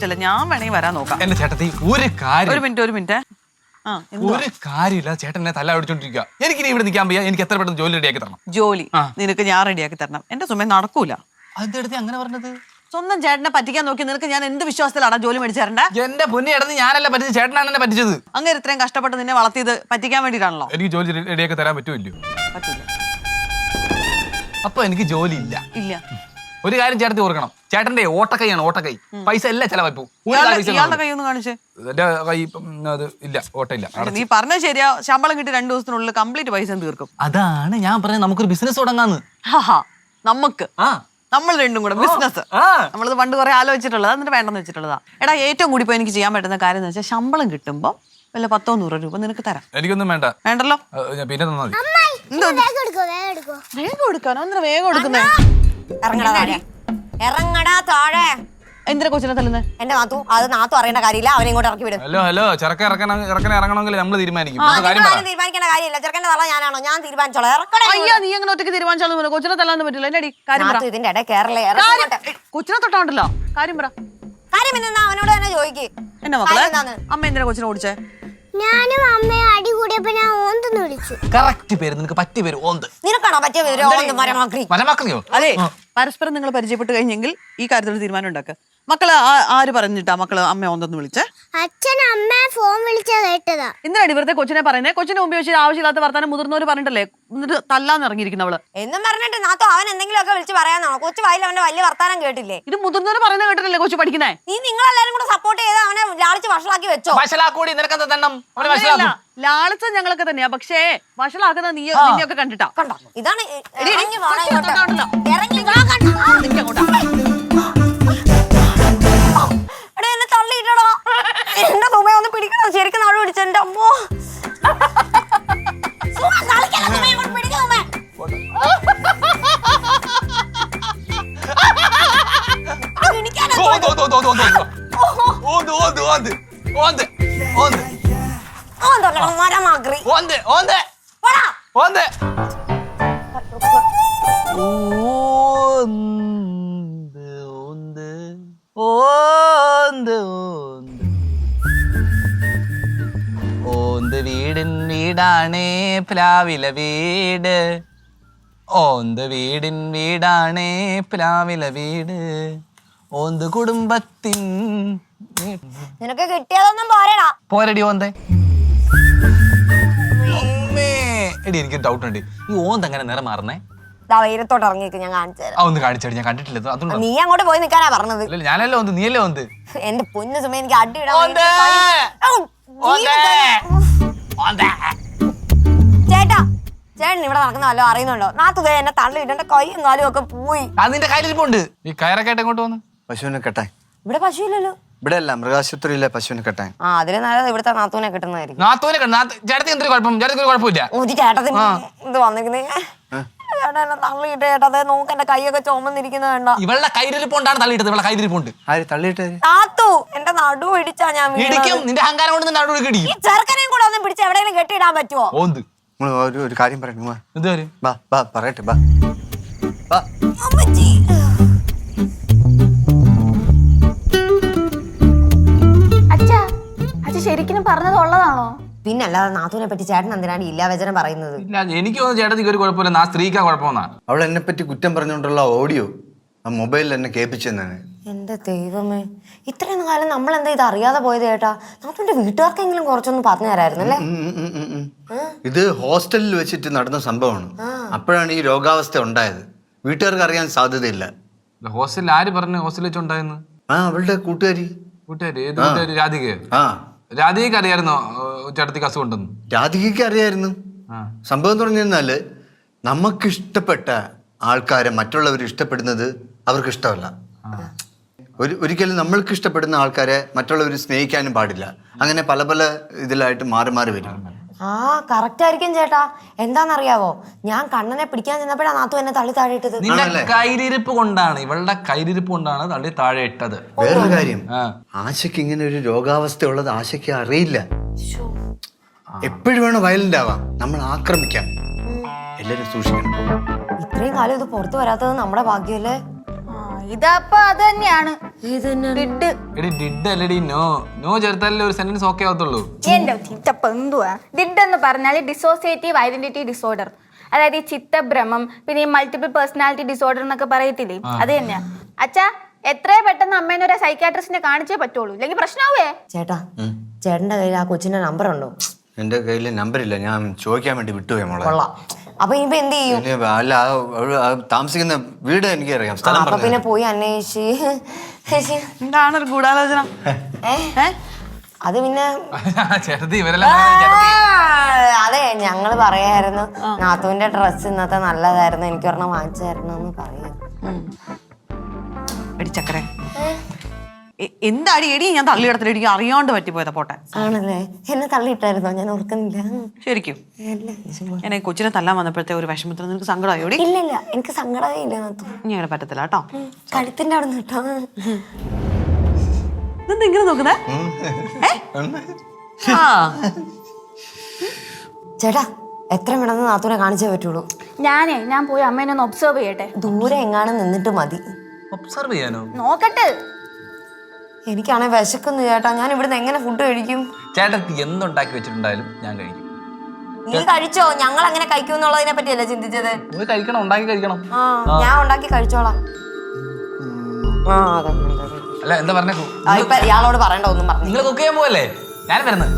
ഇഷ്ടമല്ല. ഞാൻ വേണമെങ്കിൽ വരാൻ നോക്കാം. എന്റെ ചേട്ടത്തി ഒരു മിനിറ്റ്. ഒരു കാര്യമില്ല, ചേട്ടൻ എന്നെ തല അടിച്ചോണ്ടിരിക്കുക. എനിക്ക് ഇവിടെ നിൽക്കാൻ വയ്യ. എനിക്ക് എത്ര പെട്ടെന്ന് ജോലി റെഡിയാക്കി തരണം. ജോലി നിനക്ക് ഞാൻ റെഡിയാക്കി തരണം. എന്റെ സുമേ നടക്കൂല. അതെടുത്ത് അങ്ങനെ പറഞ്ഞത്? സ്വന്തം ചേട്ടനെ പറ്റിക്കാൻ നോക്കി നിനക്ക് ഞാൻ എന്ത് വിശ്വാസത്തിലാണ് ജോലി മേടിച്ചേരണ്ട? എന്റെ പൊന്നി ഇടന്ന് ഞാനല്ല പറ്റിച്ചത്, ചേട്ടനാണ് എന്നെ പറ്റിച്ചത്. അങ്ങനെ ഇത്രയും കഷ്ടപ്പെട്ട് നിന്നെ വളർത്തിയത് പറ്റിക്കാൻ വേണ്ടിയിട്ടാണല്ലോ. എനിക്ക് ജോലി റെഡിയാക്കി തരാൻ പറ്റൂല്ലോ? പറ്റൂല. അപ്പൊ എനിക്ക് ജോലി ഇല്ല. ഒരു കാര്യം ചേട്ടത്തി ഓർക്കണം, ചേട്ടന്റെ ഓട്ടക്കൈയാണ്. ഓട്ടക്കൈ പൈസ എല്ലാം ചെലവായിപ്പോ. ഇയാളുടെ കൈ ഒന്ന് കാണിച്ചേ. എന്റെ കൈ അത് ഇല്ല, ഓട്ടയില്ല. നീ പറഞ്ഞ ശരിയാ, ശമ്പളം കിട്ടി 2 ദിവസത്തിനുള്ളിൽ കംപ്ലീറ്റ് പൈസ തീർക്കും. അതാണ് ഞാൻ പറഞ്ഞത്, നമുക്കൊരു ബിസിനസ് തുടങ്ങാന്ന്. നമുക്ക് നമ്മൾ രണ്ടും കൂടെ ബിസിനസ്. നമ്മളിത് പണ്ട് കുറെ ആലോചിച്ചിട്ടുള്ളതാ, എന്നിട്ട് വേണ്ടെന്ന് വെച്ചിട്ടുള്ളതാ. എടാ ഏറ്റവും കൂടി ഇപ്പൊ എനിക്ക് ചെയ്യാൻ പറ്റുന്ന കാര്യം എന്ന് വെച്ചാൽ ശമ്പളം കിട്ടുമ്പോ വല്ല 100-100 രൂപ നിനക്ക് തരാം. എനിക്കൊന്നും വേണ്ട. വേണ്ടല്ലോ, പിന്നെ തന്നാ മതി. വേഗം കൊടുക്കാനോ? എന്തിനാ വേഗം കൊടുക്കുന്നേ? ഇറങ്ങടാ താഴെ. എന്തിനാ കൊച്ചിനെ തല്ലുന്നത്? എന്റെ നാത്തു, അത് നാത്തു അറിയേണ്ട കാര്യമില്ല. അവനെ ഇങ്ങോട്ട് ഇറക്കി വിടും. ഹലോ ചെറുക്കൻ ഇറങ്ങണമെങ്കിൽ നമ്മൾ തീരുമാനിക്കും. തീരുമാനിക്കേണ്ട കാര്യമില്ല. ചെറുക്കന്റെ തള്ള ഞാനാണോ? ഞാൻ തീരുമാനിച്ചോളാം. അയ്യോ, നീ അങ്ങനെ ഒറ്റയ്ക്ക് തീരുമാനിച്ചോളൂ. കൊച്ചിനെ തല്ലാന്ന് പറ്റില്ല. എന്റെ കാര്യം ഇതിന്റെ ഇടയിൽ കേരള കൊച്ചിനെ തൊട്ടാണ്ടല്ലോ. കാര്യം പറ. കാര്യം എന്നാ അവനോട് തന്നെ ചോദിക്ക്. എന്നെ മക്കളെ, അമ്മ എന്തിനാ കൊച്ചിനെ ഓടിച്ചേ? ഞാനും അമ്മയും അടി കൂടിയപ്പോ ഞാൻ ഓന്തെന്ന് വിളിച്ചു. കറക്റ്റ് പേര്, നിനക്ക് പറ്റിയ പേര് ഓന്ത്. നിനക്കാണോ പറ്റിയ പേര് ഓന്ത്? മരമാക്രിയോ? അതെ, പരസ്പരം നിങ്ങൾ പരിചയപ്പെട്ട് കഴിഞ്ഞെങ്കിൽ ഈ കാര്യത്തിൽ തീരുമാനം ഉണ്ടാക്കുക. മക്കള് ആര് പറഞ്ഞിട്ടാ മക്കള് അമ്മ ഓന്തെന്ന് വിളിച്ചേ? അച്ഛൻ അമ്മയെ ഫോൺ വിളിച്ചാ കേട്ടതാ. എന്തിനാടി വെറുതെ കൊച്ചിനെ പറയുന്നേ? കൊച്ചിനെ മുമ്പ് വെച്ച് ആവശ്യമില്ലാത്ത വർത്താനം മുതിർന്നവര് പറഞ്ഞിട്ടല്ലേ എന്നിട്ട് തല്ലാന്ന് ഇറങ്ങിയിരിക്കുന്നവള്. എന്നും പറഞ്ഞിട്ട് നാത്തോ അവൻ എന്തെങ്കിലുമൊക്കെ വിളിച്ച് പറയാനാണോ? കൊച്ചു വായിൽ അവന്റെ വലിയ വർത്താനം കേട്ടില്ലേ? ഇത് മുതിർന്നവര് പറയുന്നത് കേട്ടിട്ടല്ലേ കൊച്ചു പഠിക്കുന്നേ? നീ നിങ്ങളെല്ലാരും കൂടെ സപ്പോർട്ട് ചെയ്ത് അവനെ ലാളിച്ച് വഷളാക്കി വെച്ചോ. ലാളിച്ച ഞങ്ങളൊക്കെ തന്നെയാ, പക്ഷേ വഷളാക്കുന്ന നിന്നെയൊക്കെ കണ്ടിട്ടാ. കണ്ടോ, ഇതാണ് എന്നെ തള്ളിയിട്ടടോ. എന്റെ തുമ്മ ഒന്ന് പിടിക്കണോ? ശരിക്കും നാട് പിടിച്ച എന്റെ അമ്മോ. വീടിൻ വീടാണേ പ്ലാവില വീട്. ഓന്ത് വീടിൻ വീടാണേ പ്ലാവില വീട്. ഓന്ത് കുടുംബത്തിൻ. നിനക്ക് കിട്ടിയതൊന്നും പോരടാ. പോരടി ഓന്തേ. എടി എനിക്ക് ഡൗട്ട് ഉണ്ട്, ഈ ഓന്ത് എങ്ങനെ നിറം മാറുന്നേ? വെയിലത്തോട്ട് ഇറങ്ങിക്ക്, ഞാൻ കാണിച്ചു തരാം. ഒന്ന് കാണിച്ചടി, ഞാൻ കണ്ടിട്ടില്ല. അതുകൊണ്ട് നീ അങ്ങോട്ട് പോയി നിൽക്കാനാ പറഞ്ഞത്. ഞാനല്ലേ ഓന്ത്, നീയല്ലേ ഓന്ത്. എന്റെ പൊന്നു സുമ, എനിക്ക് അടിയിടാൻ ചേട്ടാ. ചേട്ടൻ ഇവിടെ നടക്കുന്ന വല്ലോ അറിയുന്നുണ്ടോ? നാത്തുകേ എന്നെ തള്ളിയിട്ട് എന്റെ കൈയും കാലും ഒക്കെ പോയി. അതിന്റെ കയ്യിലിരിപ്പുണ്ട്. ഈ കയറൊക്കെ എങ്ങോട്ട് വന്നു? പശുവിനെ കെട്ടാൻ. ഇവിടെ പശുവില്ലല്ലോ. ഇവിടെ അല്ല, മൃഗാശുപത്രിയിലെ പശുവിനെ കെട്ടാൻ. അതിന് നല്ലത് ഇവിടുത്തെ നാത്തൂനെ കിട്ടുന്നതായിരിക്കും. നാത്തൂനെ ചേട്ടത്തി എന്തൊരു കുഴപ്പം? ചേട്ടത്തി കുഴപ്പമില്ല. ഒരു ചേട്ടത്തിന് ഇത് വന്നിരിക്കുന്നേ. ചേട്ടാ എന്നെ തള്ളിയിട്ട് ചേട്ടാ, അതേ നോക്ക് എന്റെ കൈയൊക്കെ ചുമന്നിരിക്കുന്നത് വേണ്ട. ഇവളുടെ കയ്യിലിരിപ്പുണ്ടാണ് തള്ളിയിട്ടത്. ഇവളുടെ കയ്യിലിരിപ്പുണ്ട്. ആര് തള്ളിയിട്ട്? നാത്തു എന്റെ നടു പിടിച്ചാ ഞാൻ ഇടിക്കും. നിന്റെ അഹങ്കാരം കൊണ്ട് നടു ഇടിക്കും. ഈ ചെറുക്കനെയും കൂടെ ഒന്നും പിടിച്ച് എവിടെയെങ്കിലും കെട്ടിയിടാൻ പറ്റുമോ? ഓന്ത് ഒരു കാര്യം പറയണ. എന്ത്? പറയട്ടെ. അമ്മച്ചി. അച്ഛ ശരിക്കും പറഞ്ഞത് ഉള്ളതാണോ? പിന്നല്ലാതെ നാത്തൂനെ പറ്റി ചേട്ടൻ എന്തിനാണ് ഇല്ലാവചനം പറയുന്നത്? ഇല്ല, എനിക്ക് തോന്നുന്നു ചേട്ടത്തിക്ക് ഒരു കുഴപ്പമില്ല. ആ സ്ത്രീക്കാ കുഴപ്പമെന്നാ. അവൾ എന്നെ പറ്റി കുറ്റം പറഞ്ഞുകൊണ്ടുള്ള ഓഡിയോ ആ മൊബൈലിൽ എന്നെ കേൾപ്പിച്ചെന്നാണ്. എന്റെ ദൈവമേ, ഇത്രയും കാലം നമ്മൾ എന്താ ഇത് അറിയാതെ പോയത് ചേട്ടാ? നാത്തൂന്റെ വീട്ടുകാർക്കെങ്കിലും കുറച്ചൊന്ന് പറഞ്ഞു തരായിരുന്നല്ലേ? ഇത് ഹോസ്റ്റലിൽ വെച്ചിട്ട് നടന്ന സംഭവമാണ്. അപ്പോഴാണ് ഈ രോഗാവസ്ഥ ഉണ്ടായത്. വീട്ടുകാർക്ക് അറിയാൻ സാധ്യതയില്ല. ഹോസ്റ്റലിൽ ആര് പറഞ്ഞു ഹോസ്റ്റലിൽ വെച്ചുണ്ടായെന്ന്? അവളുടെ കൂട്ടുകാരി. ഏത് കൂട്ടുകാരി? രാധിക. രാധികക്ക് അറിയായിരുന്നോ ചേട്ടത്തിക്ക് അസുഖം ഉണ്ടെന്ന്? രാധികയ്ക്ക് അറിയായിരുന്നു. സംഭവം തുടങ്ങിയിരുന്നാല് നമുക്കിഷ്ടപ്പെട്ട ആൾക്കാരെ മറ്റുള്ളവർ ഇഷ്ടപ്പെടുന്നത് അവർക്ക് ഇഷ്ടമല്ല. ഒരിക്കലും നമ്മൾക്ക് ഇഷ്ടപ്പെടുന്ന ആൾക്കാരെ മറ്റുള്ളവർ സ്നേഹിക്കാനും പാടില്ല. അങ്ങനെ പല പല ഇതിലായിട്ട് മാറി മാറി വരും. കറക്റ്റ് ആയിരിക്കും ചേട്ടാ. എന്താണെന്നറിയാവോ, ഞാൻ കണ്ണനെ പിടിക്കാൻ ചെന്നപ്പോഴാണ് നാത്തു എന്നെ തള്ളി താഴെ ഇട്ടത്. നിന്റെ കയ്യിലിരിപ്പ് കൊണ്ടാണ്, ഇവളുടെ കയ്യിലിരിപ്പ് കൊണ്ടാണ് തള്ളി താഴെ ഇട്ടത്. വേറൊരു കാര്യം, ആശയ്ക്ക് ഇങ്ങനെ ഒരു രോഗാവസ്ഥ ഉള്ളത് ആശയ്ക്ക് അറിയില്ല. എപ്പോഴും വേണം വയലന്റ് ആവാം, നമ്മൾ ആക്രമിക്കാം. എല്ലാരും സൂക്ഷിക്കണം. ഇത്രയും കാലം ഇത് പുറത്തു വരാത്തത് നമ്മുടെ ഭാഗ്യമല്ലേ? ഇതപ്പൊ അത് തന്നെയാണ്. ഡിഡ്. എടി ഡിഡ് അല്ലടി നോ. നോ ചേർത്താലേ ഒരു സെന്റൻസ് ഓക്കെ ആവത്തുള്ളൂ. എന്റെ ചിറ്റപ്പ എന്തുവാ ഡിഡ് എന്ന് പറഞ്ഞാൽ ഡിസോസിയേറ്റീവ് ഐഡന്റിറ്റി ഡിസോർഡർ. അതായത് ഈ ചിത്തഭ്രമം, പിന്നെ ഈ മൾട്ടിപ്പിൾ പേഴ്സണാലിറ്റി ഡിസോർഡർ എന്നൊക്കെ പറയത്തില്ലേ, അത് തന്നെയാ. അച്ഛാ എത്രയും പെട്ടെന്ന് അമ്മേനെ ഒരു സൈക്കാട്രിസ്റ്റിനെ കാണിച്ചേ പറ്റുള്ളൂ, ഇല്ലെങ്കിൽ പ്രശ്നമാവേ. ചേട്ടാ ചേട്ടന്റെ കയ്യിൽ ആ കൊച്ചിന്റെ നമ്പർ ഉണ്ടോ? എന്റെ കയ്യിൽ നമ്പറില്ല, ഞാൻ ചോദിക്കാൻ വേണ്ടി വിട്ടുപോയി മോളെ. കൊള്ളാം. അപ്പൊ ഇനിയിപ്പോ എന്ത് ചെയ്യും? അല്ല താമസിക്കുന്ന വീട് എനിക്ക് അറിയാം, സ്ഥലം അപ്പൊ പിന്നെ പോയി അന്വേഷിച്ച് എന്താണ് ഒരു ഗൂഢാലോചന? അത് പിന്നെ ചേട്ടത്തി ഇവരെല്ലാം അതെ ഞങ്ങള് പറയായിരുന്നു നാത്തുവിന്റെ ഡ്രസ്സ് ഇന്നത്തെ നല്ലതായിരുന്നു, എനിക്ക് ഒരെണ്ണം വാങ്ങിച്ചായിരുന്നു എന്ന് പറയാം. എടി ചക്കരെ എന്താടി എടി, ഞാൻ തള്ളിയിടത്തില്ല, എനിക്ക് അറിയാണ്ട് പറ്റിപ്പോയതാ. പോട്ടെ. ആണല്ലേ? എന്നെ തള്ളിയിട്ടായിരുന്നോ? ഞാൻ ഓർക്കുന്നില്ല. ശരിക്കും ഞാൻ ഈ കൊച്ചിനെ തല്ലാൻ വന്നപ്പോഴത്തെ ഒരു വിഷമത്തിൽ നിനക്ക് സങ്കടമായോടി? ഇല്ല ഇല്ല, എനിക്ക് സങ്കടമേ ഇല്ല നാത്തു. ഇനി അങ്ങനെ പറ്റത്തില്ല കേട്ടോ. കഴുത്തിന്റെ അവിടെ നിന്ന് കേട്ടോ. ഇതെന്താ ഇങ്ങനെ നോക്കുന്നേ? ചേട്ടാ എത്ര പെട്ടെന്ന് നാത്തൂനെ കാണിച്ചേ പറ്റുള്ളൂ. ഞാൻ പോയി അമ്മേനെ ഒന്ന് ഒബ്സർവ് ചെയ്യട്ടെ. ദൂരെ എങ്ങാനും നിന്നിട്ട് മതി. ഒബ്സർവ് ചെയ്യാനോ? നോക്കട്ടെ. എനിക്കാണെ വിശക്കുന്നു ചേട്ടാ, ഞാൻ ഇവിടുന്ന് എങ്ങനെ ഫുഡ് കഴിക്കും? ചേട്ടത്തി എന്തുണ്ടാക്കി വെച്ചിട്ടുണ്ടായാലും ഞാൻ കഴിക്കും. നീ കഴിച്ചോ? ഞങ്ങൾ അങ്ങനെ കഴിക്കും എന്നുള്ളതിനെ പറ്റിയല്ലേ ചിന്തിച്ചത്. പോയി കഴിക്കണം, ഉണ്ടാക്കി കഴിക്കണം. ഞാൻ ഉണ്ടാക്കി കഴിച്ചോളാം. അല്ല എന്താ പറഞ്ഞേ? ഇപ്പൊ ഇയാളോട് പറയണ്ട ഒന്നും പറഞ്ഞു. നിങ്ങൾ കുക്ക് ചെയ്യാൻ പോവല്ലേ? ഞാൻ വരുന്നത്.